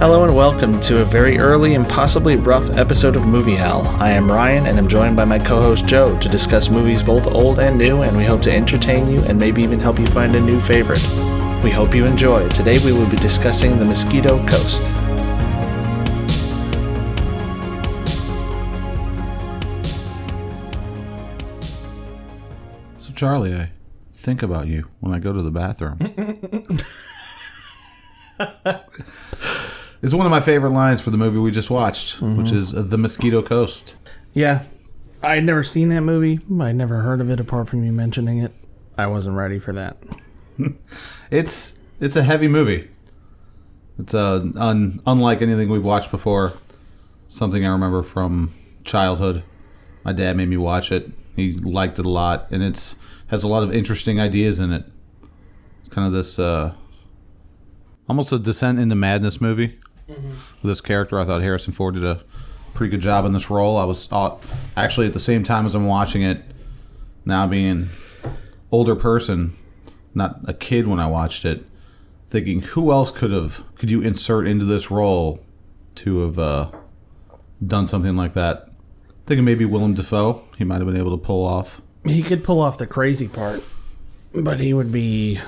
Hello and welcome to a very early and possibly rough episode of Movie Howl. I am Ryan and I'm joined by my co-host Joe to discuss movies both old and new, and we hope to entertain you and maybe even help you find a new favorite. We hope you enjoy. Today we will be discussing the Mosquito Coast. So Charlie, I think about you when I go to the bathroom. It's one of my favorite lines for the movie we just watched, which is The Mosquito Coast. Yeah, I'd never seen that movie. I'd never heard of it apart from you mentioning it. I wasn't ready for that. It's a heavy movie. It's unlike anything we've watched before. Something I remember from childhood. My dad made me watch it. He liked it a lot, and has a lot of interesting ideas in it. It's kind of this almost a descent into madness movie. With this character, I thought Harrison Ford did a pretty good job in this role. I was actually at the same time as I'm watching it, now being an older person, not a kid when I watched it, thinking who else could you insert into this role to have done something like that? Thinking maybe Willem Dafoe, he might have been able to pull off. He could pull off the crazy part, but he would be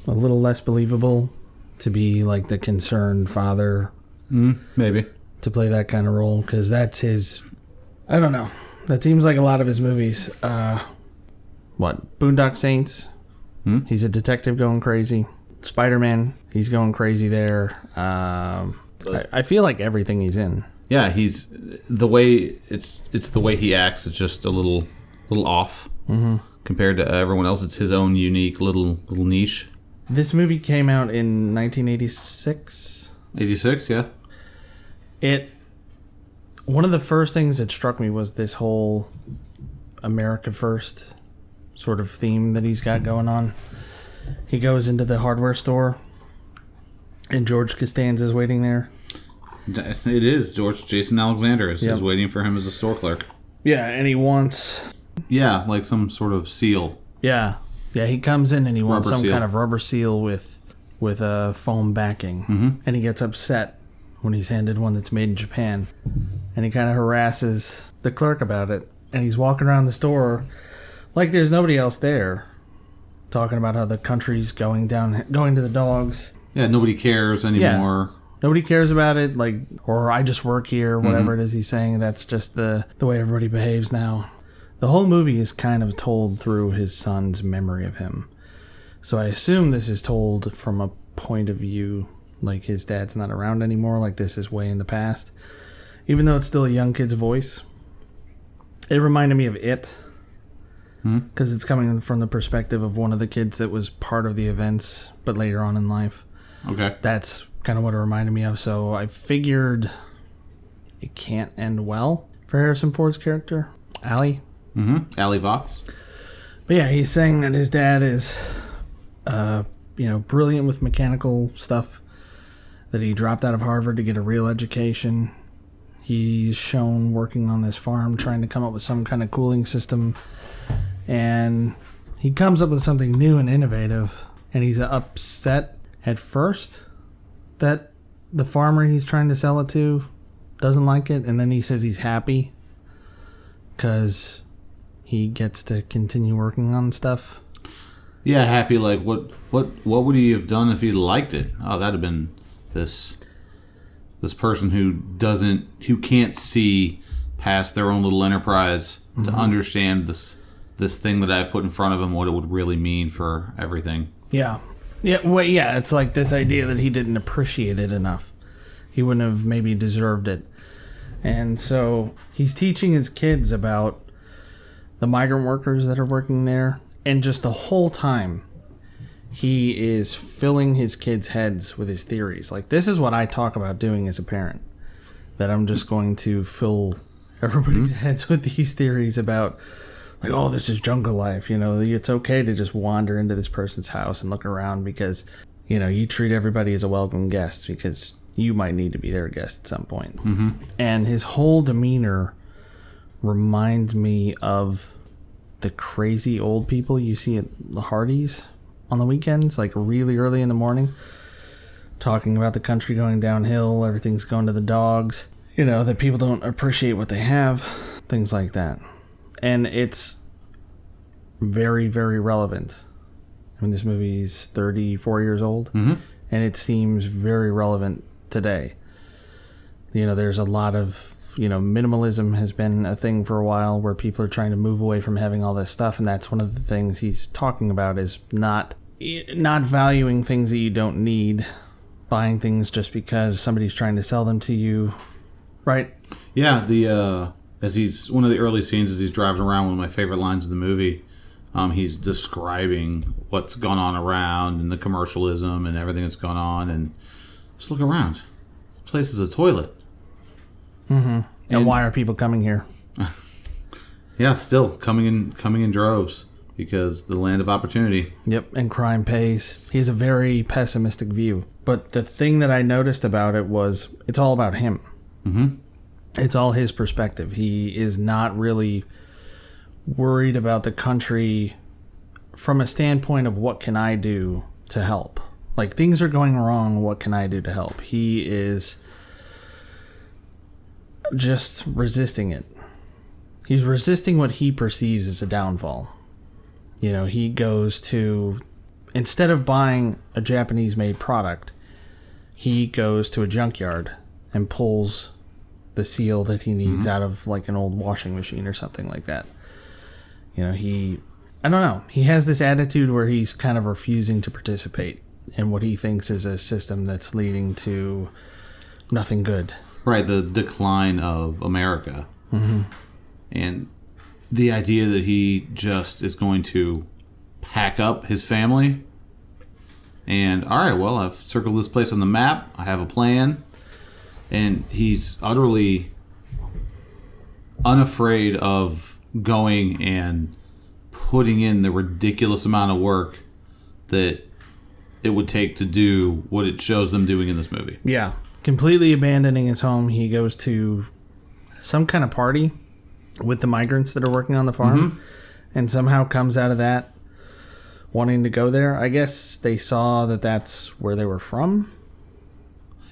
a little less believable to be like the concerned father. Maybe. To play that kind of role, because that's his... I don't know. That seems like a lot of his movies. Boondock Saints? He's a detective going crazy. Spider-Man, he's going crazy there. I feel like everything he's in. Yeah, it's the way he acts. It's just a little off compared to everyone else. It's his own unique little niche. This movie came out in 1986. 86, yeah. One of the first things that struck me was this whole America First sort of theme that he's got going on. He goes into the hardware store, and George Costanza's waiting there. It is. Jason Alexander is waiting for him as a store clerk. Yeah, and he wants... Yeah, like some sort of seal. Yeah, he comes in and he wants Rubber some seal. kind of rubber seal with a foam backing. And he gets upset when he's handed one that's made in Japan. And he kind of harasses the clerk about it. And he's walking around the store like there's nobody else there, talking about how the country's going to the dogs. Yeah, nobody cares anymore. Yeah. Nobody cares about it, or I just work here, whatever it is he's saying. That's just the way everybody behaves now. The whole movie is kind of told through his son's memory of him. So I assume this is told from a point of view like his dad's not around anymore, like this is way in the past. Even though it's still a young kid's voice. It reminded me of It. Because it's coming from the perspective of one of the kids that was part of the events, but later on in life. Okay. That's kind of what it reminded me of. So I figured it can't end well for Harrison Ford's character, Allie. Allie Vox. But yeah, he's saying that his dad is, brilliant with mechanical stuff, that he dropped out of Harvard to get a real education. He's shown working on this farm, trying to come up with some kind of cooling system. And he comes up with something new and innovative. And he's upset at first that the farmer he's trying to sell it to doesn't like it. And then he says he's happy because he gets to continue working on stuff. Yeah, happy. Like, what would he have done if he liked it? Oh, that'd have been this person who can't see past their own little enterprise to understand this thing that I put in front of him, what it would really mean for everything. Yeah. It's like this idea that he didn't appreciate it enough. He wouldn't have maybe deserved it. And so he's teaching his kids about the migrant workers that are working there. And just the whole time, he is filling his kids' heads with his theories. Like, this is what I talk about doing as a parent. That I'm just going to fill everybody's heads with these theories about, like, oh, this is jungle life. It's okay to just wander into this person's house and look around because, you treat everybody as a welcome guest because you might need to be their guest at some point. And his whole demeanor reminds me of the crazy old people you see at the Hardee's on the weekends, like really early in the morning, talking about the country going downhill, everything's going to the dogs, that people don't appreciate what they have, things like that. And it's very, very relevant. I mean, this movie's 34 years old, and it seems very relevant today. There's a lot of, minimalism has been a thing for a while where people are trying to move away from having all this stuff, and that's one of the things he's talking about is not valuing things that you don't need, buying things just because somebody's trying to sell them to you, right? Yeah, as he's one of the early scenes as he's driving around, one of my favorite lines of the movie, he's describing what's gone on around and the commercialism and everything that's gone on, and just look around. This place is a toilet. Mm-hmm. And why are people coming here? Yeah, still coming in droves because the land of opportunity. Yep, and crime pays. He has a very pessimistic view. But the thing that I noticed about it was it's all about him. Mm-hmm. It's all his perspective. He is not really worried about the country from a standpoint of what can I do to help. Like, things are going wrong, what can I do to help? He is just resisting it. He's resisting what he perceives as a downfall. He goes to, instead of buying a Japanese-made product, he goes to a junkyard and pulls the seal that he needs out of like an old washing machine or something like that. I don't know. He has this attitude where he's kind of refusing to participate in what he thinks is a system that's leading to nothing good. Right, the decline of America. Mm-hmm. And the idea that he just is going to pack up his family and, all right, well, I've circled this place on the map. I have a plan. And he's utterly unafraid of going and putting in the ridiculous amount of work that it would take to do what it shows them doing in this movie. Yeah. Completely abandoning his home, he goes to some kind of party with the migrants that are working on the farm, and somehow comes out of that wanting to go there. I guess they saw that that's where they were from.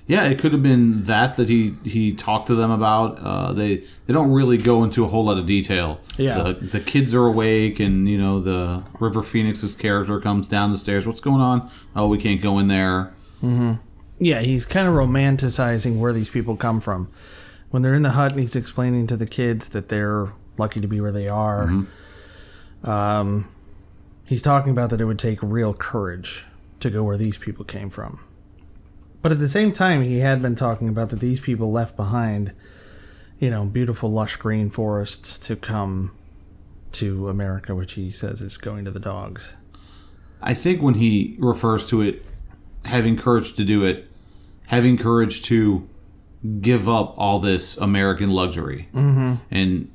Yeah, it could have been that he talked to them about. They don't really go into a whole lot of detail. Yeah, the kids are awake, and the River Phoenix's character comes down the stairs. What's going on? Oh, we can't go in there. Mm-hmm. Yeah, he's kind of romanticizing where these people come from. When they're in the hut and he's explaining to the kids that they're lucky to be where they are, he's talking about that it would take real courage to go where these people came from. But at the same time, he had been talking about that these people left behind, beautiful lush green forests to come to America, which he says is going to the dogs. I think when he refers to it, having courage to do it, having courage to give up all this American luxury. Mm-hmm. And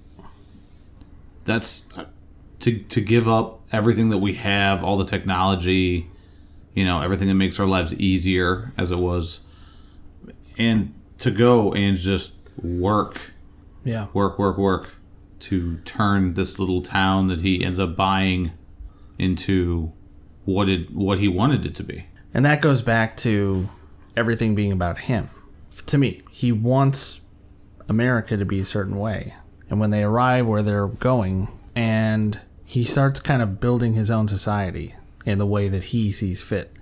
that's to give up everything that we have, all the technology, everything that makes our lives easier as it was, and to go and just work to turn this little town that he ends up buying into what he wanted it to be. And that goes back to everything being about him. To me, he wants America to be a certain way. And when they arrive where they're going, and he starts kind of building his own society in the way that he sees fit.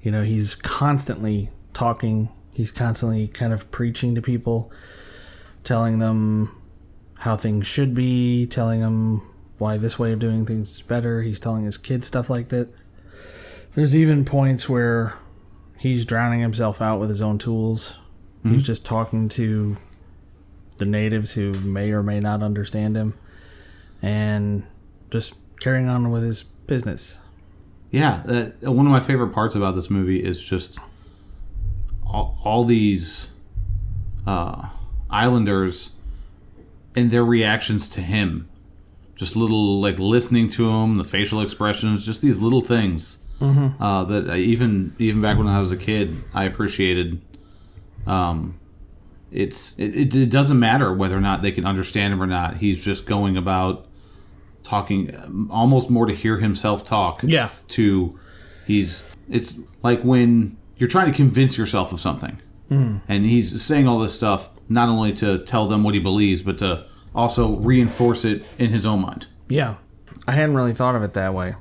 He's constantly talking. He's constantly kind of preaching to people, telling them how things should be, telling them why this way of doing things is better. He's telling his kids stuff like that. There's even points where he's drowning himself out with his own tools. Mm-hmm. He's just talking to the natives who may or may not understand him and just carrying on with his business. Yeah, one of my favorite parts about this movie is just all these islanders and their reactions to him. Just little, listening to him, the facial expressions, just these little things. Mm-hmm. That even back when I was a kid, I appreciated. It doesn't matter whether or not they can understand him or not. He's just going about talking almost more to hear himself talk. Yeah. It's like when you're trying to convince yourself of something. And he's saying all this stuff not only to tell them what he believes, but to also reinforce it in his own mind. Yeah. I hadn't really thought of it that way.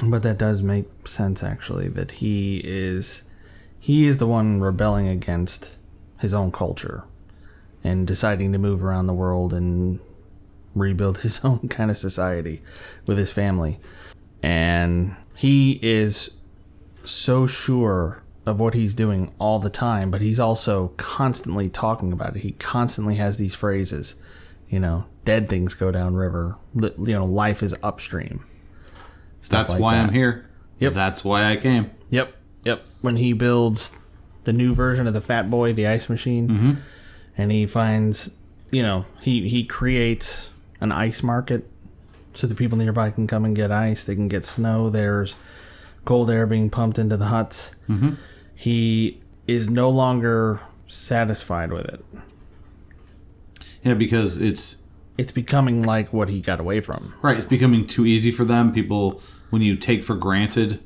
But that does make sense, actually, that he is the one rebelling against his own culture and deciding to move around the world and rebuild his own kind of society with his family. And he is so sure of what he's doing all the time, but he's also constantly talking about it. He constantly has these phrases, dead things go downriver, life is upstream. That's like why I'm here. Yep. That's why I came. Yep. When he builds the new version of the Fat Boy, the ice machine, and he finds, he creates an ice market so the people nearby can come and get ice. They can get snow. There's cold air being pumped into the huts. He is no longer satisfied with it. Yeah, because it's becoming like what he got away from. Right, it's becoming too easy for them. People, when you take for granted,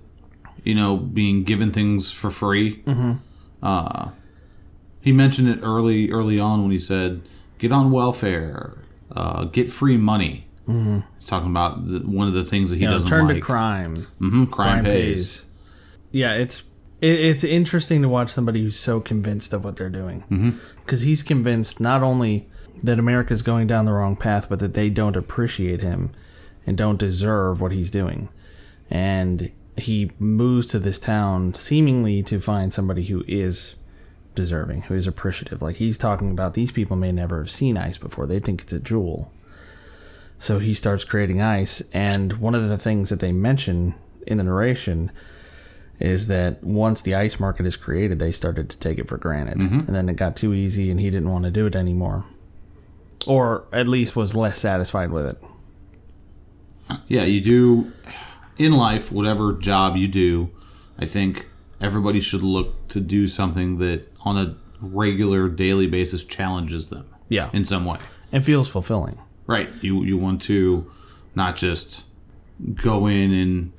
being given things for free. He mentioned it early on when he said, get on welfare, get free money. He's talking about one of the things that he doesn't turn like. To crime. Crime pays. Yeah, it's interesting to watch somebody who's so convinced of what they're doing. Because he's convinced not only that America's going down the wrong path, but that they don't appreciate him and don't deserve what he's doing. And he moves to this town seemingly to find somebody who is deserving, who is appreciative. Like he's talking about, these people may never have seen ice before. They think it's a jewel. So he starts creating ice, and one of the things that they mention in the narration is that once the ice market is created, they started to take it for granted. And then it got too easy, and he didn't want to do it anymore. Or at least was less satisfied with it. Yeah, you do, in life, whatever job you do, I think everybody should look to do something that on a regular, daily basis challenges them. Yeah. In some way. And feels fulfilling. Right. You want to not just go in and,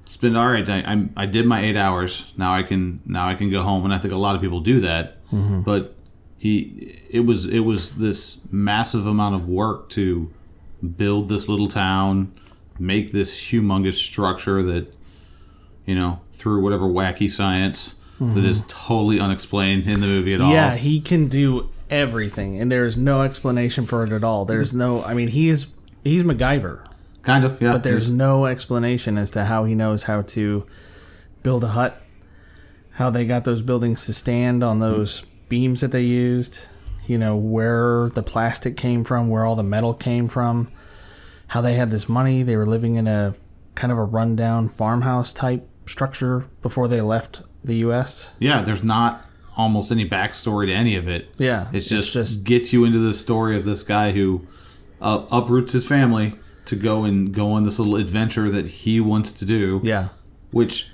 spend, all right, I did my 8 hours. Now I can go home. And I think a lot of people do that. But it was this massive amount of work to build this little town, make this humongous structure that, through whatever wacky science that is totally unexplained in the movie at all. Yeah, he can do everything, and there's no explanation for it at all. There's no, he's MacGyver. Kind of, yeah. But there's no explanation as to how he knows how to build a hut, how they got those buildings to stand on those beams that they used, where the plastic came from, where all the metal came from, how they had this money. They were living in a kind of a rundown farmhouse type structure before they left the U.S. Yeah, there's not almost any backstory to any of it. Yeah. It's just gets you into the story of this guy who uproots his family to go on this little adventure that he wants to do. Yeah. Which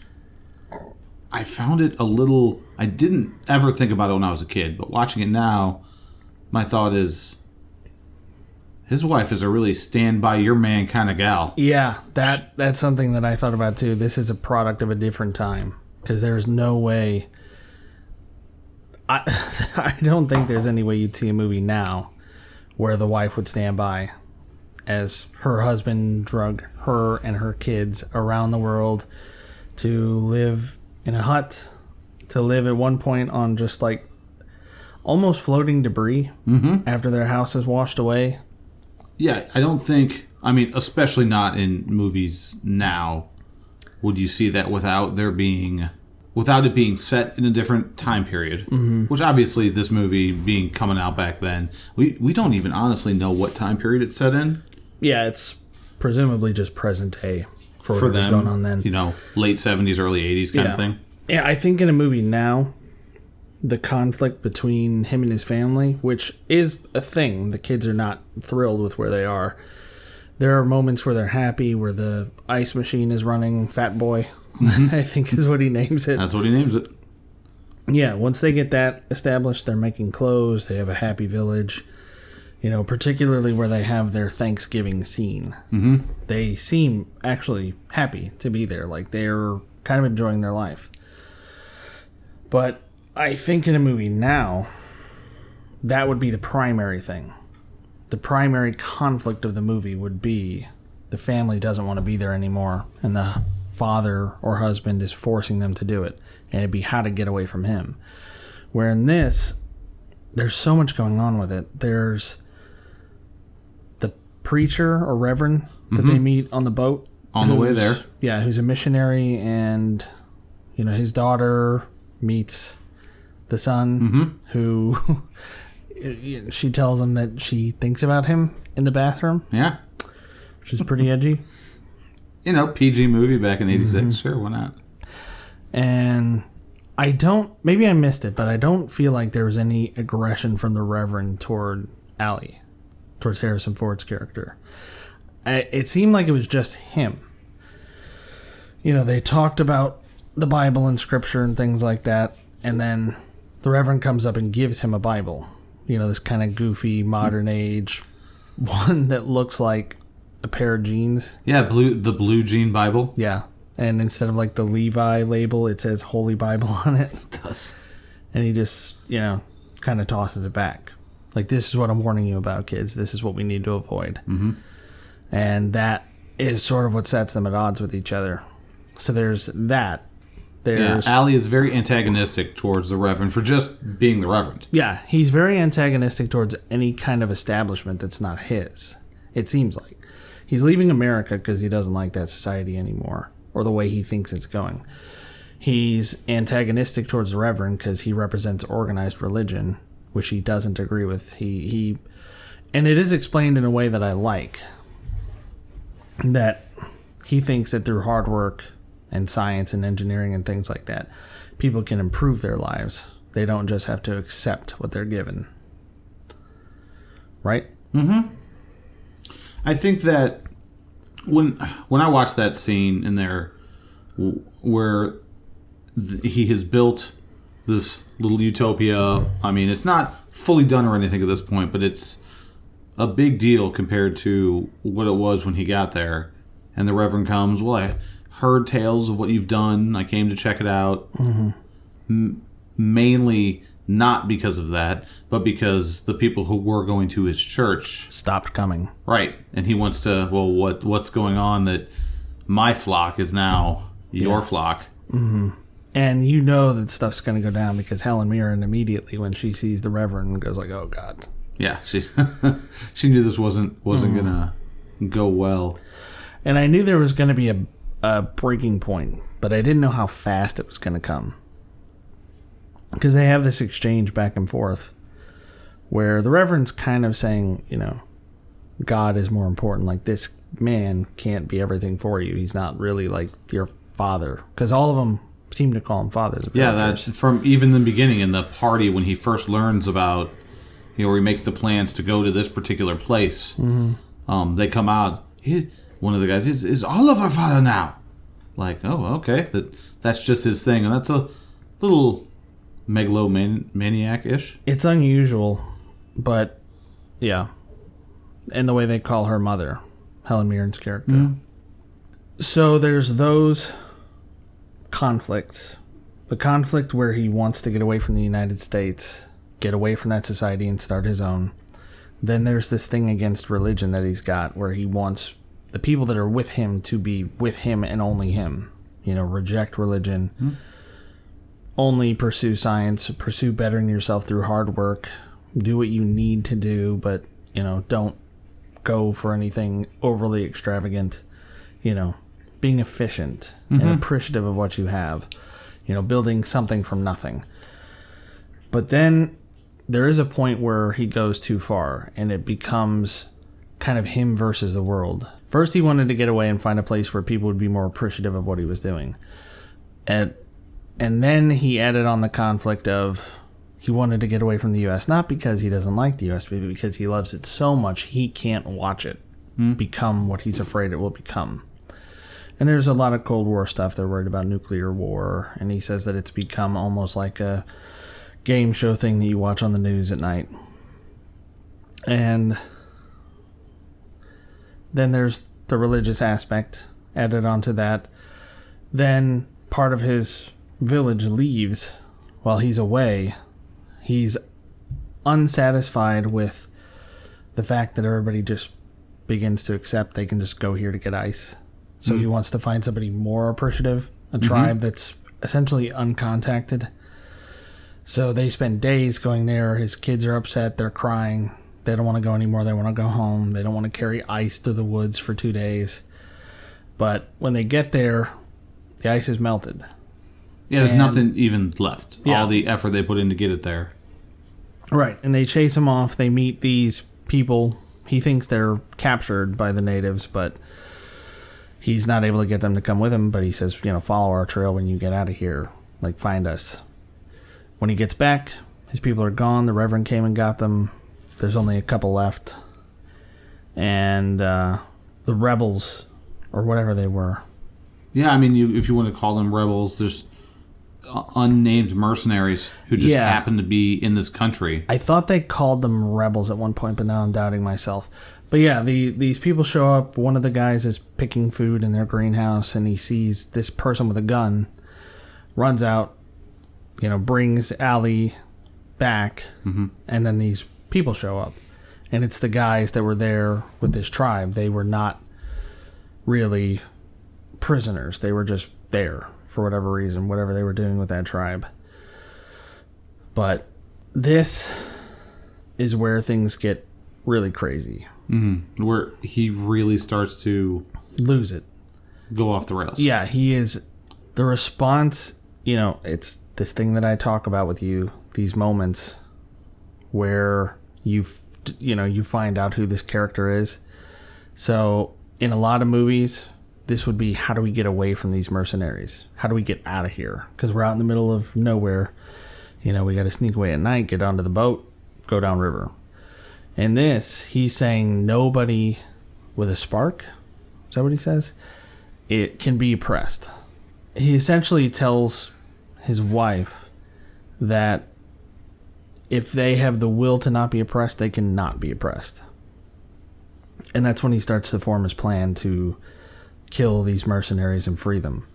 I found it a little... I didn't ever think about it when I was a kid, but watching it now, my thought is, his wife is a really stand-by-your-man kind of gal. Yeah, that's something that I thought about too. This is a product of a different time, because there's no way... I don't think there's any way you'd see a movie now where the wife would stand by as her husband drug her and her kids around the world to live in a hut, to live at one point on just like almost floating debris after their house is washed away. Yeah, I don't think, especially not in movies now, would you see that without it being set in a different time period, which obviously this movie being coming out back then, we don't even honestly know what time period it's set in. Yeah, it's presumably just present day for them, going on then. Late 70s, early 80s kind of thing. Yeah, I think in a movie now, the conflict between him and his family, which is a thing, the kids are not thrilled with where they are. There are moments where they're happy, where the ice machine is running, Fat Boy, I think is what he names it. That's what he names it. Yeah, once they get that established, they're making clothes, they have a happy village. Particularly where they have their Thanksgiving scene. Mm-hmm. They seem actually happy to be there. Like, they're kind of enjoying their life. But I think in a movie now, that would be the primary thing. The primary conflict of the movie would be the family doesn't want to be there anymore, and the father or husband is forcing them to do it, and it'd be how to get away from him. Where in this, there's so much going on with it. There's the preacher or reverend that they meet on the boat. On the way there. Yeah, who's a missionary, and, his daughter meets the son who she tells him that she thinks about him in the bathroom. Yeah. Which is pretty edgy. PG movie back in 86. Sure, why not? And maybe I missed it, but I don't feel like there was any aggression from the Reverend toward Allie, towards Harrison Ford's character. It seemed like it was just him. They talked about the Bible and scripture and things like that, and then the Reverend comes up and gives him a Bible. This kind of goofy, modern age one that looks like a pair of jeans. Yeah, the blue jean Bible. Yeah. And instead of like the Levi label, it says Holy Bible on it. It does. And he just, kind of tosses it back. Like, this is what I'm warning you about, kids. This is what we need to avoid. Mm-hmm. And is sort of what sets them at odds with each other. So there's that. Allie is very antagonistic towards the Reverend for just being the Reverend. Yeah, he's very antagonistic towards any kind of establishment that's not his. It seems like. He's leaving America because he doesn't like that society anymore, or the way he thinks it's going. He's antagonistic towards the Reverend because he represents organized religion, which he doesn't agree with. And it is explained in a way that I like. That he thinks that through hard work and science and engineering and things like that, people can improve their lives. They don't just have to accept what they're given. Right? Mm-hmm. I think that when I watched that scene in there where he has built this little utopia, I mean, it's not fully done or anything at this point, but it's a big deal compared to what it was when he got there. And the Reverend comes, well, I heard tales of what you've done. I came to check it out. Mm-hmm. Mainly not because of that, but because the people who were going to his church stopped coming. Right. And he wants to, well, what's going on that my flock is now your flock? Mm-hmm. And that stuff's going to go down because Helen Mirren immediately, when she sees the Reverend, goes like, oh, God. Yeah, she knew this wasn't going to go well. And I knew there was going to be a breaking point, but I didn't know how fast it was going to come. Because they have this exchange back and forth where the Reverend's kind of saying, God is more important. Like, this man can't be everything for you. He's not really like your father. Because all of them seem to call him father. Yeah, that's from even the beginning in the party when he first learns about, where he makes the plans to go to this particular place. Mm-hmm. They come out. One of the guys is Oliver father now. Like, oh, okay. That's just his thing. And that's a little megalomaniac-ish. It's unusual, but yeah. And the way they call her mother, Helen Mirren's character. Mm-hmm. So there's those conflicts. The conflict where he wants to get away from the United States, get away from that society and start his own. Then there's this thing against religion that he's got where he wants the people that are with him to be with him and only him. Reject religion. Mm-hmm. Only pursue science, pursue bettering yourself through hard work, do what you need to do, but, don't go for anything overly extravagant, being efficient and appreciative of what you have, building something from nothing. But then there is a point where he goes too far and it becomes kind of him versus the world. First, he wanted to get away and find a place where people would be more appreciative of what he was doing. And then he added on the conflict of he wanted to get away from the U.S., not because he doesn't like the U.S., but because he loves it so much he can't watch it become what he's afraid it will become. And there's a lot of Cold War stuff. They're worried about nuclear war, and he says that it's become almost like a game show thing that you watch on the news at night. And then there's the religious aspect added onto that. Then part of his village leaves while he's away. He's unsatisfied with the fact that everybody just begins to accept they can just go here to get ice. So he wants to find somebody more appreciative, a tribe that's essentially uncontacted. So they spend days going there. His kids are upset. They're crying. They don't want to go anymore. They want to go home. They don't want to carry ice through the woods for 2 days. But when they get there, the ice is melted. Yeah, there's nothing even left. Yeah. All the effort they put in to get it there. Right, and they chase him off. They meet these people. He thinks they're captured by the natives, but he's not able to get them to come with him. But he says, follow our trail when you get out of here. Like, find us. When he gets back, his people are gone. The Reverend came and got them. There's only a couple left. And the rebels, or whatever they were. Yeah, I mean, if you want to call them rebels, there's unnamed mercenaries who just happen to be in this country. I thought they called them rebels at one point, but now I'm doubting myself. But yeah, these people show up. One of the guys is picking food in their greenhouse, and he sees this person with a gun, runs out, brings Allie back, and then these people show up. And it's the guys that were there with this tribe. They were not really prisoners. They were just there for whatever reason, whatever they were doing with that tribe. But this is where things get really crazy. Where he really starts to lose it. Go off the rails. Yeah, he is. The response, it's this thing that I talk about with you, these moments where you find out who this character is. So in a lot of movies, this would be, how do we get away from these mercenaries? How do we get out of here? Because we're out in the middle of nowhere. We got to sneak away at night, get onto the boat, go downriver. In this, he's saying nobody with a spark, is that what he says? It can be oppressed. He essentially tells his wife that if they have the will to not be oppressed, they can not be oppressed. And that's when he starts to form his plan to kill these mercenaries and free them.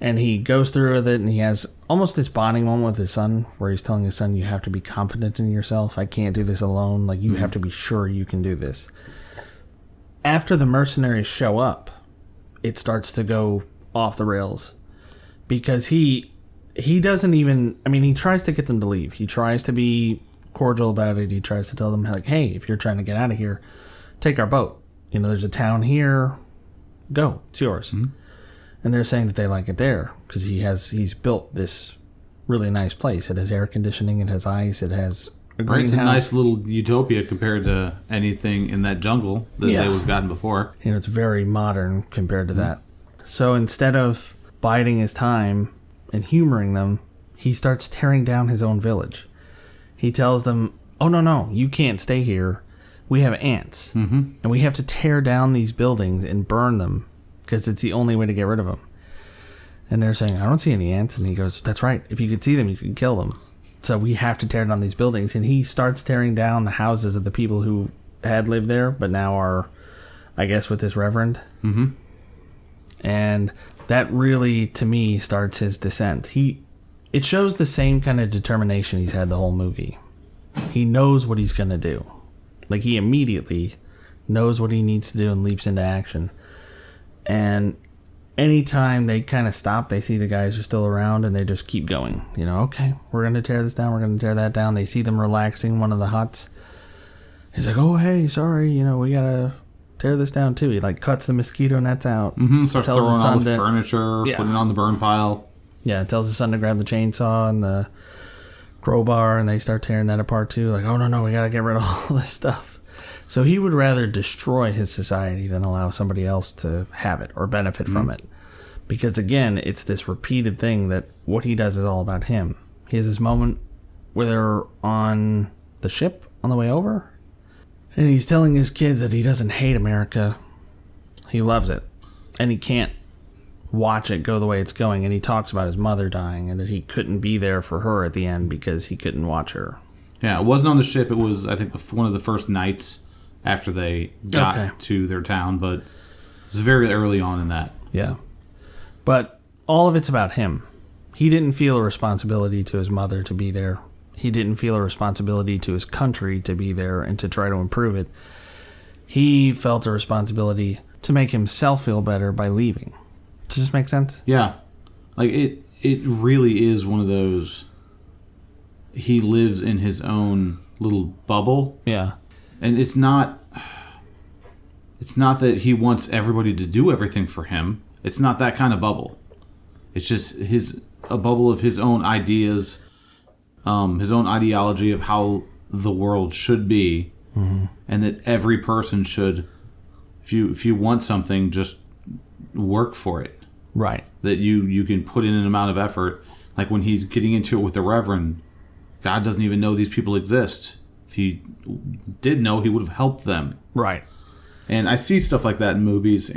And he goes through with it, and he has almost this bonding moment with his son, where he's telling his son, you have to be confident in yourself. I can't do this alone. Like, you have to be sure you can do this. After the mercenaries show up, it starts to go off the rails. Because he doesn't even... I mean, he tries to get them to leave. He tries to be cordial about it. He tries to tell them, like, hey, if you're trying to get out of here, take our boat. There's a town here. Go. It's yours. And they're saying that they like it there because he's built this really nice place. It has air conditioning. It has ice. It has a greenhouse. It's a nice little utopia compared to anything in that jungle that they would have gotten before. It's very modern compared to that. So instead of biding his time and humoring them, he starts tearing down his own village. He tells them, oh, no, you can't stay here. We have ants. And we have to tear down these buildings and burn them, because it's the only way to get rid of them. And they're saying, I don't see any ants. And he goes, that's right. If you could see them, you could kill them. So we have to tear down these buildings. And he starts tearing down the houses of the people who had lived there, but now are, I guess, with this reverend. And that really, to me, starts his descent. It shows the same kind of determination he's had the whole movie. He knows what he's going to do. Like, he immediately knows what he needs to do and leaps into action. And anytime they kind of stop, they see the guys are still around, and they just keep going. Okay, we're going to tear this down, we're going to tear that down. They see them relaxing in one of the huts. He's like, oh, hey, sorry, we got to tear this down too. He, cuts the mosquito nets out. Starts throwing all the furniture, putting it on the burn pile. Yeah, tells his son to grab the chainsaw and the crowbar, and they start tearing that apart too. Like, oh, no, we got to get rid of all this stuff. So he would rather destroy his society than allow somebody else to have it or benefit from it. Because, again, it's this repeated thing that what he does is all about him. He has this moment where they're on the ship on the way over, and he's telling his kids that he doesn't hate America. He loves it. And he can't watch it go the way it's going. And he talks about his mother dying and that he couldn't be there for her at the end because he couldn't watch her. Yeah, it wasn't on the ship. It was, I think, one of the first nights after they got to their town, but it was very early on in that. Yeah. But all of it's about him. He didn't feel a responsibility to his mother to be there. He didn't feel a responsibility to his country to be there and to try to improve it. He felt a responsibility to make himself feel better by leaving. Does this make sense? Yeah. Like, it really is one of those... He lives in his own little bubble. Yeah. And it's not that he wants everybody to do everything for him. It's not that kind of bubble. It's just a bubble of his own ideas, his own ideology of how the world should be, and that every person should, if you want something, just work for it. Right. That you can put in an amount of effort. Like when he's getting into it with the Reverend, God doesn't even know these people exist. If he did know, he would have helped them. Right. And I see stuff like that in movies,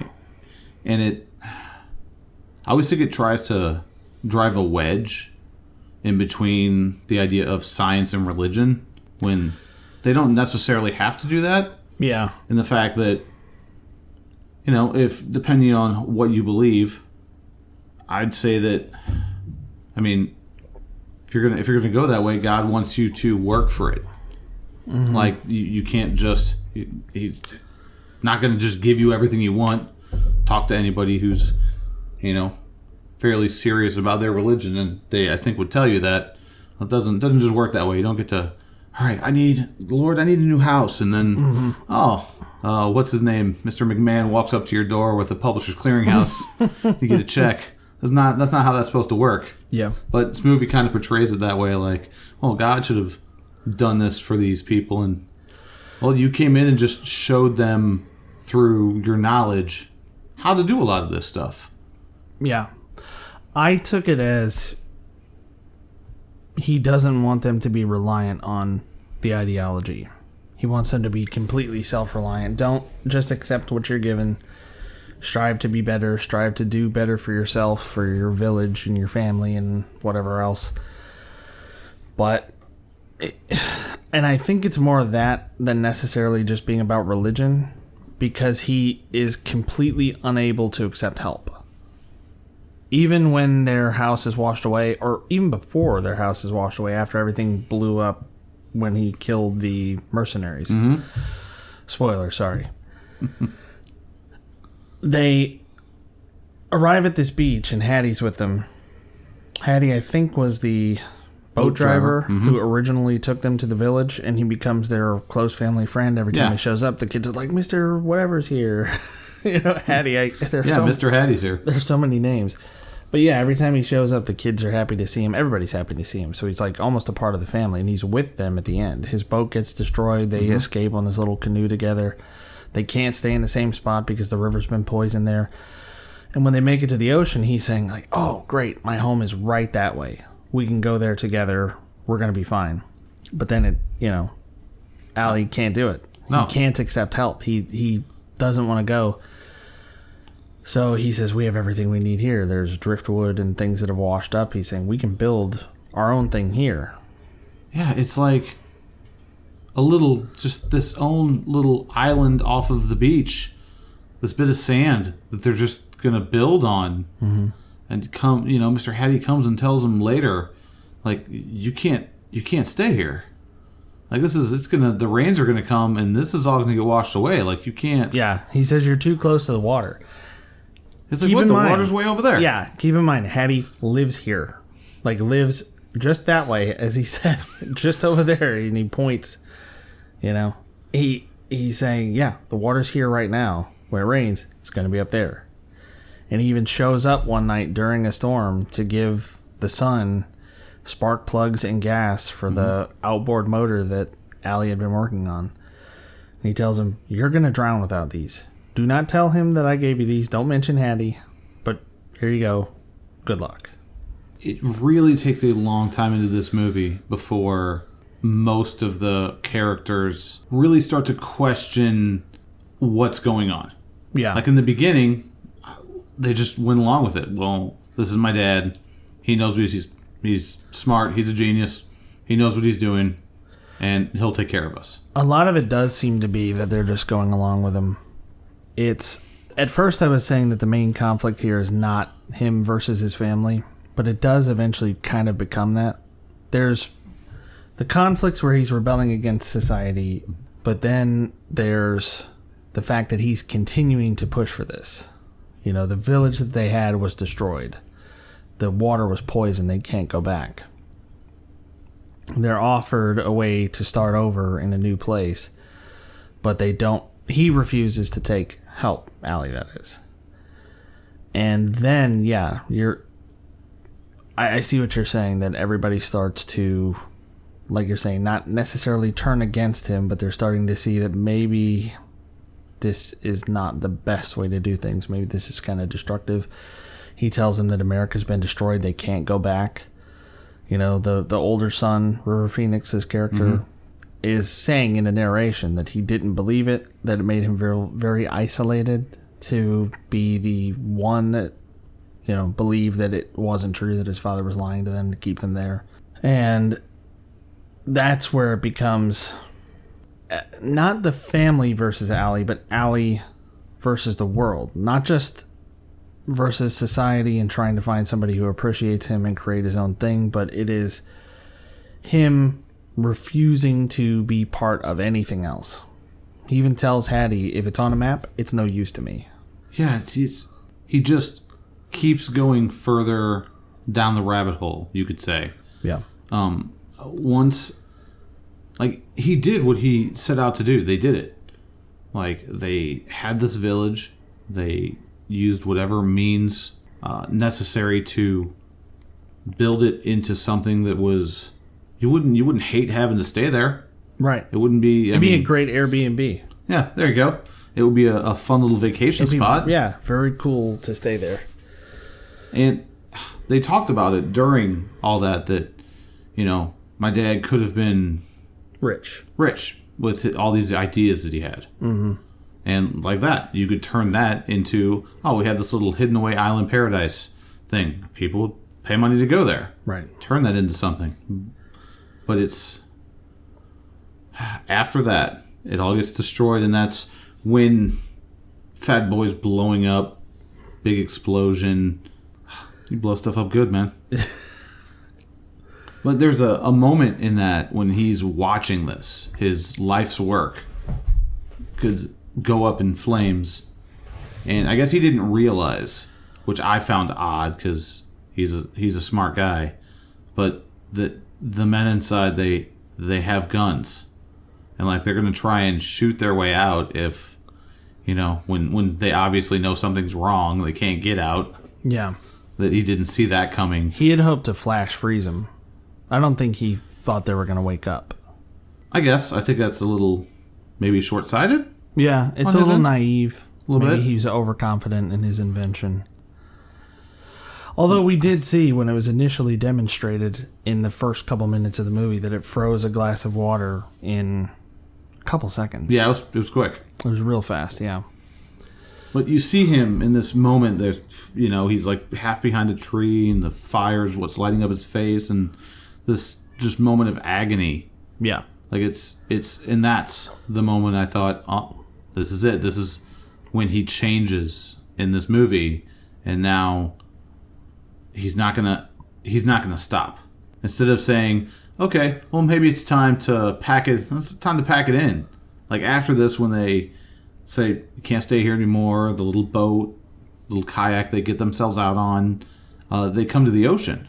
and I always think it tries to drive a wedge in between the idea of science and religion when they don't necessarily have to do that. Yeah. And the fact that, if depending on what you believe, I'd say that, I mean, if you're gonna go that way, God wants you to work for it. Mm-hmm. Like you can't just, he's not gonna just give you everything you want. Talk to anybody who's, fairly serious about their religion, and they, I think, would tell you that it doesn't just work that way. You don't get to, all right, I need a new house, and then what's his name, Mr. McMahon walks up to your door with a Publishers Clearinghouse to get a check. That's not how that's supposed to work. Yeah. But this movie kind of portrays it that way, like, well, God should have done this for these people, and well, you came in and just showed them through your knowledge how to do a lot of this stuff. Yeah. I took it as he doesn't want them to be reliant on the ideology. He wants them to be completely self-reliant. Don't just accept what you're given. Strive to be better. Strive to do better for yourself, for your village and your family and whatever else. But, and I think it's more of that than necessarily just being about religion, because he is completely unable to accept help. Even when their house is washed away, or even before their house is washed away, after everything blew up when he killed the mercenaries. Mm-hmm. Spoiler, sorry. They arrive at this beach, and Hattie's with them. Hattie, I think, was the boat driver who originally took them to the village, and he becomes their close family friend. Every time he shows up, the kids are like, Mr. Whatever's here. Hattie. Mr. Hattie's here. There's so many names. But yeah, every time he shows up, the kids are happy to see him. Everybody's happy to see him. So he's like almost a part of the family, and he's with them at the end. His boat gets destroyed. They escape on this little canoe together. They can't stay in the same spot because the river's been poisoned there. And when they make it to the ocean, he's saying like, oh, great, my home is right that way. We can go there together. We're going to be fine. But then Allie can't do it. No. He can't accept help. He doesn't want to go. So he says, we have everything we need here. There's driftwood and things that have washed up. He's saying, we can build our own thing here. Yeah, it's like just this own little island off of the beach. This bit of sand that they're just going to build on. Mm-hmm. And Mr. Hattie comes and tells him later, like, you can't stay here. Like, the rains are going to come, and this is all going to get washed away. Like, you can't. Yeah, he says you're too close to the water. It's like, the water's way over there. Yeah, keep in mind, Hattie lives here. Like, lives just that way, as he said, just over there, and he points, He's saying, yeah, the water's here right now. When it rains, it's going to be up there. And he even shows up one night during a storm to give the son spark plugs and gas for the outboard motor that Allie had been working on. And he tells him, you're going to drown without these. Do not tell him that I gave you these. Don't mention Hattie. But here you go. Good luck. It really takes a long time into this movie before most of the characters really start to question what's going on. Yeah. Like in the beginning, they just went along with it. Well, this is my dad. He knows what he's smart. He's a genius. He knows what he's doing. and he'll take care of us. A lot of it does seem to be that they're just going along with him. It's at first I was saying that the main conflict here is not him versus his family, but it does eventually kind of become that. There's the conflicts where he's rebelling against society, but then there's the fact that he's continuing to push for this. You know, the village that they had was destroyed. The water was poisoned. They can't go back. They're offered a way to start over in a new place, but they don't. He refuses to take help, Allie, that is. And then, yeah, I see what you're saying, that everybody starts to, like you're saying, not necessarily turn against him, but they're starting to see that maybe this is not the best way to do things. Maybe this is kind of destructive. He tells them that America's been destroyed. They can't go back. You know, the older son, River Phoenix's character, is saying in the narration that he didn't believe it, that it made him very, very isolated to be the one that, you know, believed that it wasn't true, that his father was lying to them to keep them there. And that's where it becomes not the family versus Allie, but Allie versus the world. Not just versus society and trying to find somebody who appreciates him and create his own thing, but it is him refusing to be part of anything else. He even tells Hattie, if it's on a map, it's no use to me. Yeah, he just keeps going further down the rabbit hole, you could say. Yeah. Once, like, he did what he set out to do. They did it. Like, they had this village. They used whatever means necessary to build it into something that was... You wouldn't hate having to stay there. Right. It wouldn't be... It'd be a great Airbnb. Yeah, there you go. It would be a fun little vacation spot. Yeah, very cool to stay there. And they talked about it during all that, you know, my dad could have been... Rich with all these ideas that he had. Mm-hmm. And like that, you could turn that into, we have this little hidden away island paradise thing. People pay money to go there. Right. Turn that into something. But it's... After that, it all gets destroyed, and that's when Fat Boy's blowing up, big explosion. You blow stuff up good, man. But there's a moment in that when he's watching this, his life's work, go up in flames. And I guess he didn't realize, which I found odd because he's a smart guy, but the men inside, they have guns. And like they're going to try and shoot their way out if, you know, when they obviously know something's wrong, they can't get out. Yeah. That he didn't see that coming. He had hoped to flash freeze him. I don't think he thought they were going to wake up. I think that's a little maybe short-sighted. Yeah, it's a little naive. A little bit. He was overconfident in his invention. Although we did see when it was initially demonstrated in the first couple minutes of the movie that it froze a glass of water in a couple seconds. Yeah, it was quick. It was real fast, yeah. But you see him in this moment, there's, you know, he's like half behind a tree and the fire's what's lighting up his face and this just moment of agony. Yeah. Like and that's the moment I thought, this is it. This is when he changes in this movie, and now he's not gonna stop. Instead of saying, okay, well maybe it's time to pack it. It's time to pack it in. Like after this, when they say you can't stay here anymore, the little boat, little kayak they get themselves out on, they come to the ocean.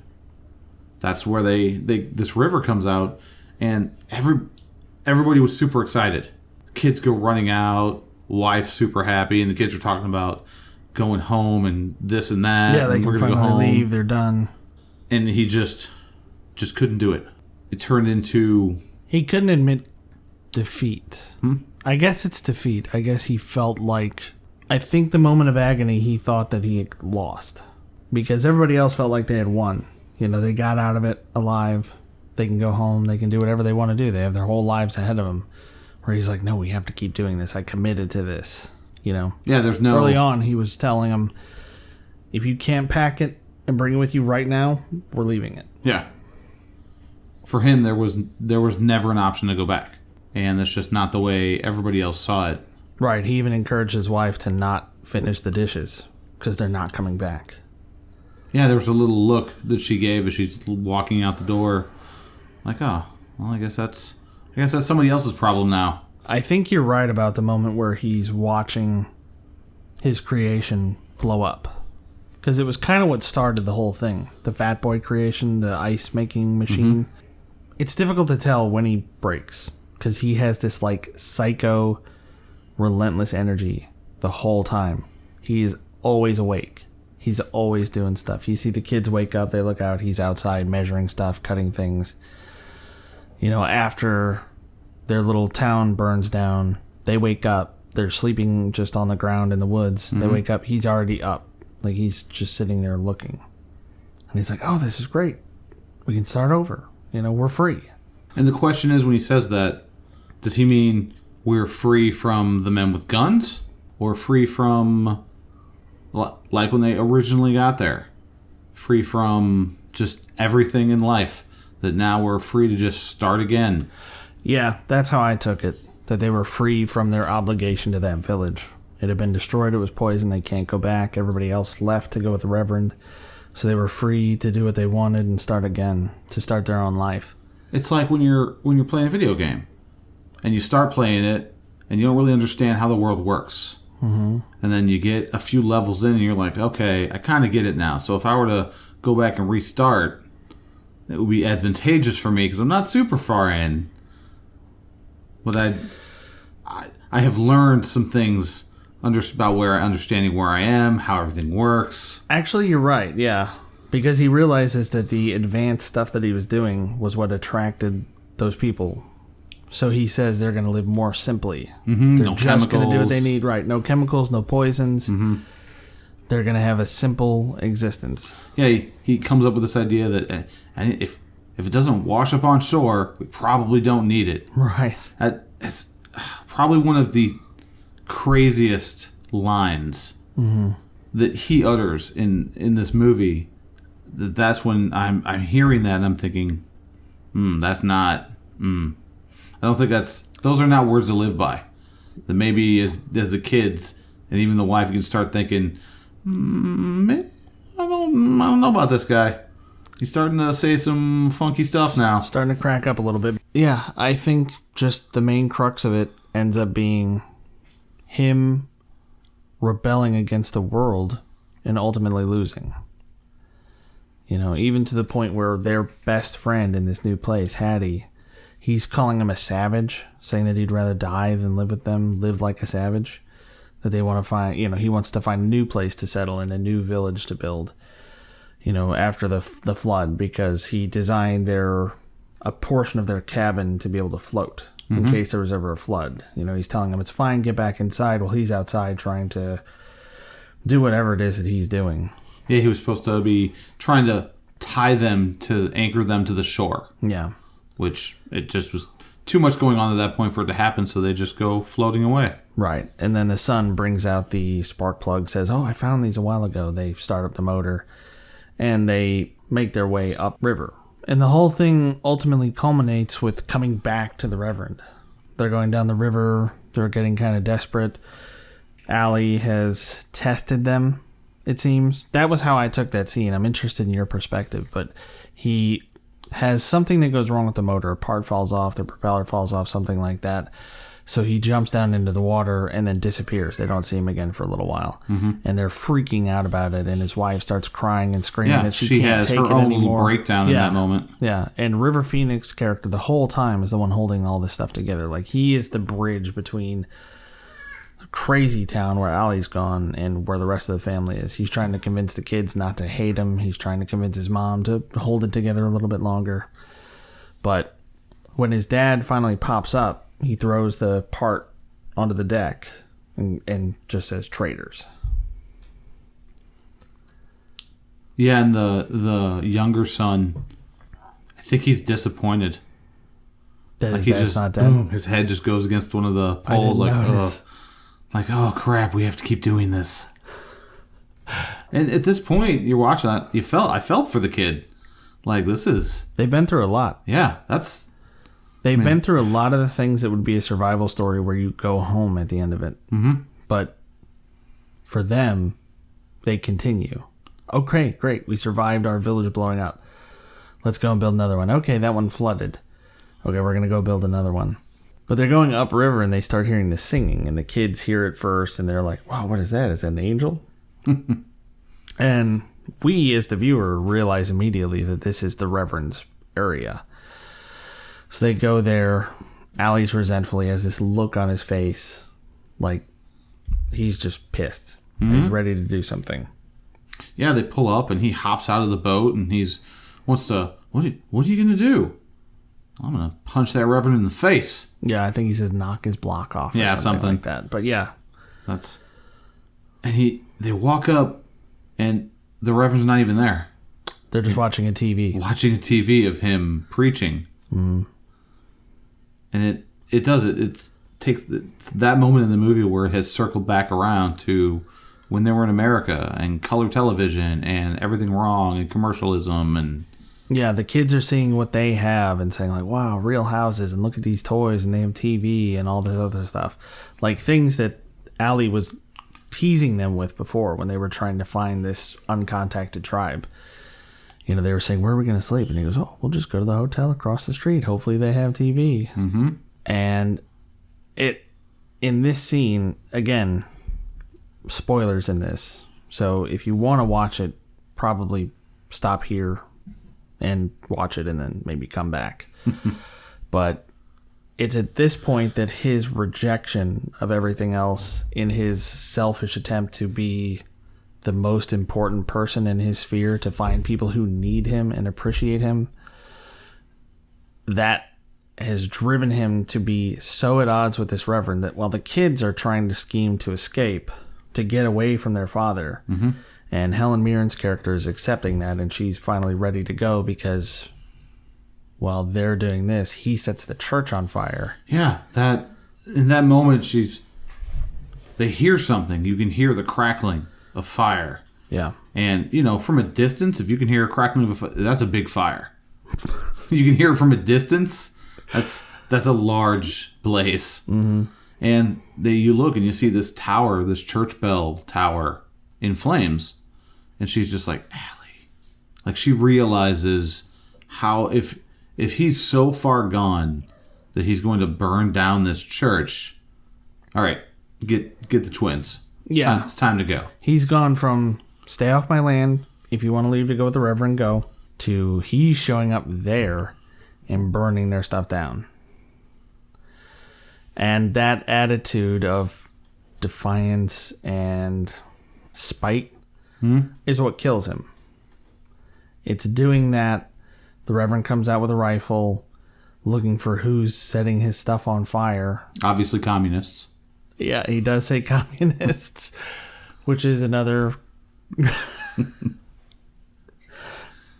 That's where this river comes out, and everybody was super excited. Kids go running out, wife super happy, and the kids are talking about going home and this and that. Yeah, they can finally leave. They're done. And he just couldn't do it. It turned into... He couldn't admit defeat. I guess it's defeat. I guess he felt like... I think the moment of agony, he thought that he had lost. Because everybody else felt like they had won. You know, they got out of it alive. They can go home. They can do whatever they want to do. They have their whole lives ahead of them. Where he's like, no, we have to keep doing this. I committed to this. You know? Yeah, there's no... Early on, he was telling them, if you can't pack it and bring it with you right now, we're leaving it. Yeah. for him, there was never an option to go back. And that's just not the way everybody else saw it. Right. He even encouraged his wife to not finish the dishes because they're not coming back. Yeah, there was a little look that she gave as she's walking out the door. Like, oh, well, I guess that's somebody else's problem now. I think you're right about the moment where he's watching his creation blow up. Because it was kind of what started the whole thing. The Fat Boy creation, the ice making machine. Mm-hmm. It's difficult to tell when he breaks. Because he has this like psycho, relentless energy the whole time. He's always awake. He's always doing stuff. You see the kids wake up, they look out, he's outside measuring stuff, cutting things. You know, after their little town burns down, they wake up, they're sleeping just on the ground in the woods. Mm-hmm. They wake up, he's already up. Like, he's just sitting there looking. And he's like, oh, this is great. We can start over. You know, we're free. And the question is, when he says that, does he mean we're free from the men with guns? Or free from, like when they originally got there, free from just everything in life, that now we're free to just start again? Yeah, that's how I took it. That they were free from their obligation to that village. It had been destroyed, it was poisoned, they can't go back. Everybody else left to go with the Reverend. So they were free to do what they wanted and start again, to start their own life. It's like when you're playing a video game, and you start playing it, and you don't really understand how the world works. Mm-hmm. And then you get a few levels in, and you're like, okay, I kind of get it now. So if I were to go back and restart, it would be advantageous for me, because I'm not super far in. But I have learned some things about understanding where I am, how everything works. Actually, you're right, yeah. Because he realizes that the advanced stuff that he was doing was what attracted those people. So he says they're going to live more simply. Mm-hmm. They're no just going to do what they chemicals. need. Right, no chemicals, no poisons. Mm-hmm. They're going to have a simple existence. Yeah, he comes up with this idea that if it doesn't wash up on shore, we probably don't need it. Right. It's probably one of the craziest lines that he utters in this movie. That's when I'm hearing that and I'm thinking, that's not. I don't think those are not words to live by. That maybe as the kids and even the wife, you can start thinking, I don't know about this guy. He's starting to say some funky stuff now. Starting to crack up a little bit. Yeah, I think just the main crux of it ends up being him rebelling against the world and ultimately losing. You know, even to the point where their best friend in this new place, Hattie, he's calling him a savage, saying that he'd rather die than live with them, live like a savage. That they want to find, you know, he wants to find a new place to settle in, a new village to build, you know, after the flood, because he designed a portion of their cabin to be able to float in case there was ever a flood. You know, he's telling them it's fine, get back inside, while he's outside trying to do whatever it is that he's doing. Yeah, he was supposed to be trying to anchor them to the shore. Yeah. Which it just was too much going on at that point for it to happen, so they just go floating away. Right. And then the son brings out the spark plug, says, oh, I found these a while ago. They start up the motor, and they make their way upriver. And the whole thing ultimately culminates with coming back to the Reverend. They're going down the river. They're getting kind of desperate. Allie has tested them, it seems. That was how I took that scene. I'm interested in your perspective, but he has something that goes wrong with the motor. A part falls off, the propeller falls off, something like that. So he jumps down into the water and then disappears. They don't see him again for a little while. Mm-hmm. And they're freaking out about it. And his wife starts crying and screaming that she can't take it anymore. She has her own little breakdown in that moment. Yeah. And River Phoenix character the whole time is the one holding all this stuff together. Like, he is the bridge between the crazy town where Allie's gone and where the rest of the family is. He's trying to convince the kids not to hate him. He's trying to convince his mom to hold it together a little bit longer. But when his dad finally pops up, he throws the part onto the deck and just says traitors. Yeah, and the younger son, I think he's disappointed. That his dad's not dead? Boom, his head just goes against one of the poles. Oh crap, we have to keep doing this. And at this point, you're watching that, I felt for the kid. Like, this is... They've been through a lot. Yeah, that's... They've been through a lot of the things that would be a survival story where you go home at the end of it. Mm-hmm. But for them, they continue. Okay, great. We survived our village blowing up. Let's go and build another one. Okay, that one flooded. Okay, we're going to go build another one. But they're going upriver and they start hearing the singing. And the kids hear it first and they're like, wow, what is that? Is that an angel? And we, as the viewer, realize immediately that this is the Reverend's area. So they go there. Allie's resentfully has this look on his face. Like, he's just pissed. Mm-hmm. He's ready to do something. Yeah, they pull up and he hops out of the boat and what are you going to do? I'm going to punch that Reverend in the face. Yeah, I think he says knock his block off or something like that. But yeah. And they walk up and the Reverend's not even there. They're just watching a TV. Watching a TV of him preaching. Mm-hmm. And it does it. It's that moment in the movie where it has circled back around to when they were in America and color television and everything wrong and commercialism and... Yeah, the kids are seeing what they have and saying like, wow, real houses and look at these toys and they have TV and all this other stuff. Like things that Allie was teasing them with before when they were trying to find this uncontacted tribe. You know, they were saying, where are we going to sleep? And he goes, oh, we'll just go to the hotel across the street. Hopefully they have TV. Mm-hmm. And in this scene, again, spoilers in this. So if you want to watch it, probably stop here and watch it and then maybe come back. But it's at this point that his rejection of everything else in his selfish attempt to be the most important person in his sphere, to find people who need him and appreciate him, that has driven him to be so at odds with this Reverend that while the kids are trying to scheme to escape, to get away from their father, mm-hmm. and Helen Mirren's character is accepting that, and she's finally ready to go because while they're doing this, he sets the church on fire. Yeah, in that moment, they hear something. You can hear the crackling of fire. Yeah. And, from a distance, if you can hear a crackling of that's a big fire. You can hear it from a distance. That's a large blaze. Mm-hmm. And you look and you see this tower, this church bell tower in flames. And she's just like, Allie. Like, she realizes how if he's so far gone that he's going to burn down this church, all right, get the twins. It's time to go. He's gone from stay off my land, if you want to leave to go with the Reverend, go, to he's showing up there and burning their stuff down. And that attitude of defiance and spite is what kills him. It's doing that. The Reverend comes out with a rifle looking for who's setting his stuff on fire. Obviously communists. Yeah, he does say communists, which is another...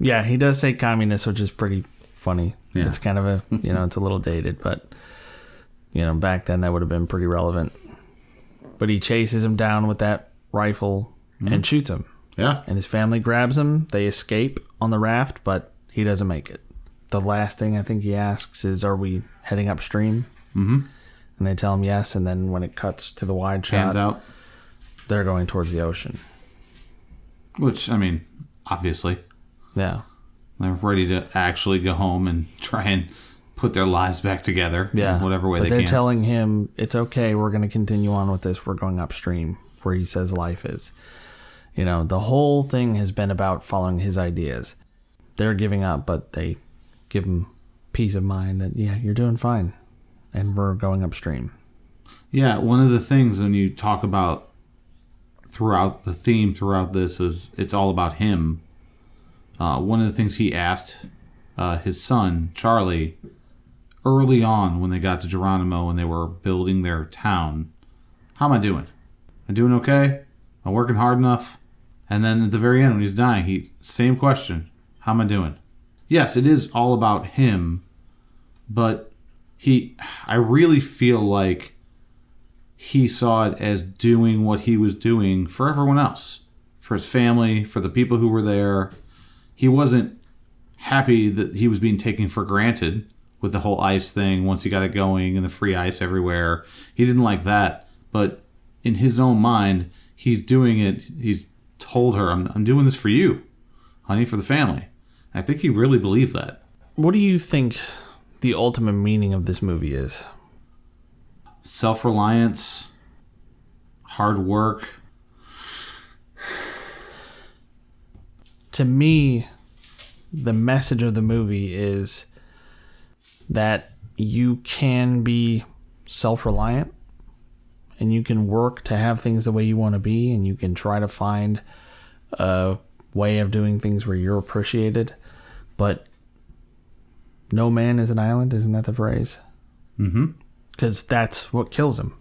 Yeah, he does say communists, which is pretty funny. Yeah. It's kind of it's a little dated, but, back then that would have been pretty relevant. But he chases him down with that rifle and shoots him. Yeah. And his family grabs him. They escape on the raft, but he doesn't make it. The last thing I think he asks is, are we heading upstream? Mm-hmm. And they tell him yes, and then when it cuts to the wide shot, pans out, they're going towards the ocean. Which, obviously. Yeah. They're ready to actually go home and try and put their lives back together in whatever way they can. But they're telling him, it's okay, we're going to continue on with this. We're going upstream, where he says life is. The whole thing has been about following his ideas. They're giving up, but they give him peace of mind that, yeah, you're doing fine. And we're going upstream. Yeah, one of the things when you talk about throughout the theme throughout this is it's all about him. One of the things he asked his son, Charlie, early on when they got to Geronimo and they were building their town, how am I doing? Am I doing okay? Am I working hard enough? And then at the very end when he's dying, same question, how am I doing? Yes, it is all about him, but I really feel like he saw it as doing what he was doing for everyone else, for his family, for the people who were there. He wasn't happy that he was being taken for granted with the whole ice thing once he got it going and the free ice everywhere. He didn't like that, but in his own mind, he's doing it. He's told her, I'm doing this for you, honey, for the family. I think he really believed that. What do you think the ultimate meaning of this movie is? Self-reliance, hard work. To me, the message of the movie is that you can be self-reliant and you can work to have things the way you want to be, and you can try to find a way of doing things where you're appreciated. But no man is an island, isn't that the phrase? Mm-hmm. Because that's what kills him.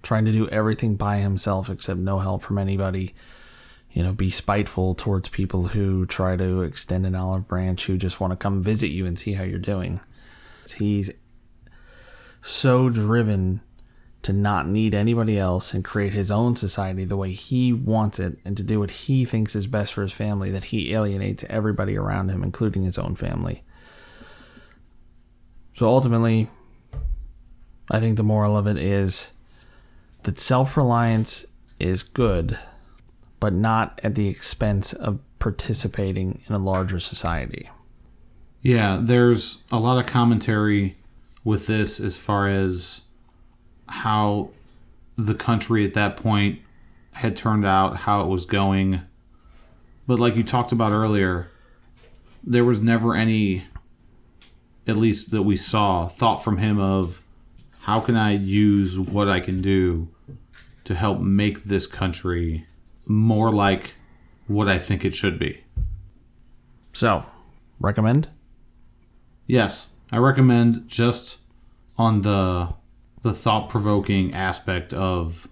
Trying to do everything by himself except no help from anybody. Be spiteful towards people who try to extend an olive branch, who just want to come visit you and see how you're doing. He's so driven to not need anybody else and create his own society the way he wants it and to do what he thinks is best for his family, that he alienates everybody around him, including his own family. So ultimately, I think the moral of it is that self-reliance is good, but not at the expense of participating in a larger society. Yeah, there's a lot of commentary with this as far as how the country at that point had turned out, how it was going. But like you talked about earlier, there was never any, at least that we saw, thought from him of how can I use what I can do to help make this country more like what I think it should be. So, recommend? Yes, I recommend, just on the thought-provoking aspect of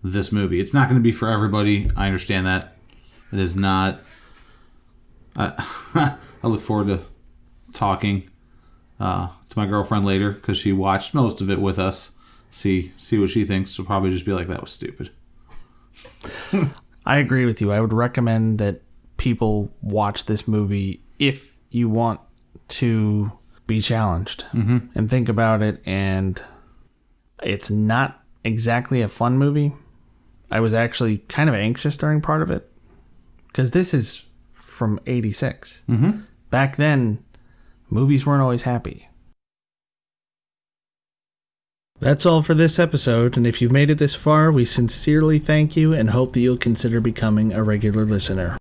this movie. It's not going to be for everybody. I understand that. It is not. I look forward to talking to my girlfriend later because she watched most of it with us. See what she thinks. She'll probably just be like, that was stupid. I agree with you. I would recommend that people watch this movie if you want to be challenged and think about it. And it's not exactly a fun movie. I was actually kind of anxious during part of it because this is from 86. Mm-hmm. Back then, movies weren't always happy. That's all for this episode, and if you've made it this far, we sincerely thank you and hope that you'll consider becoming a regular listener.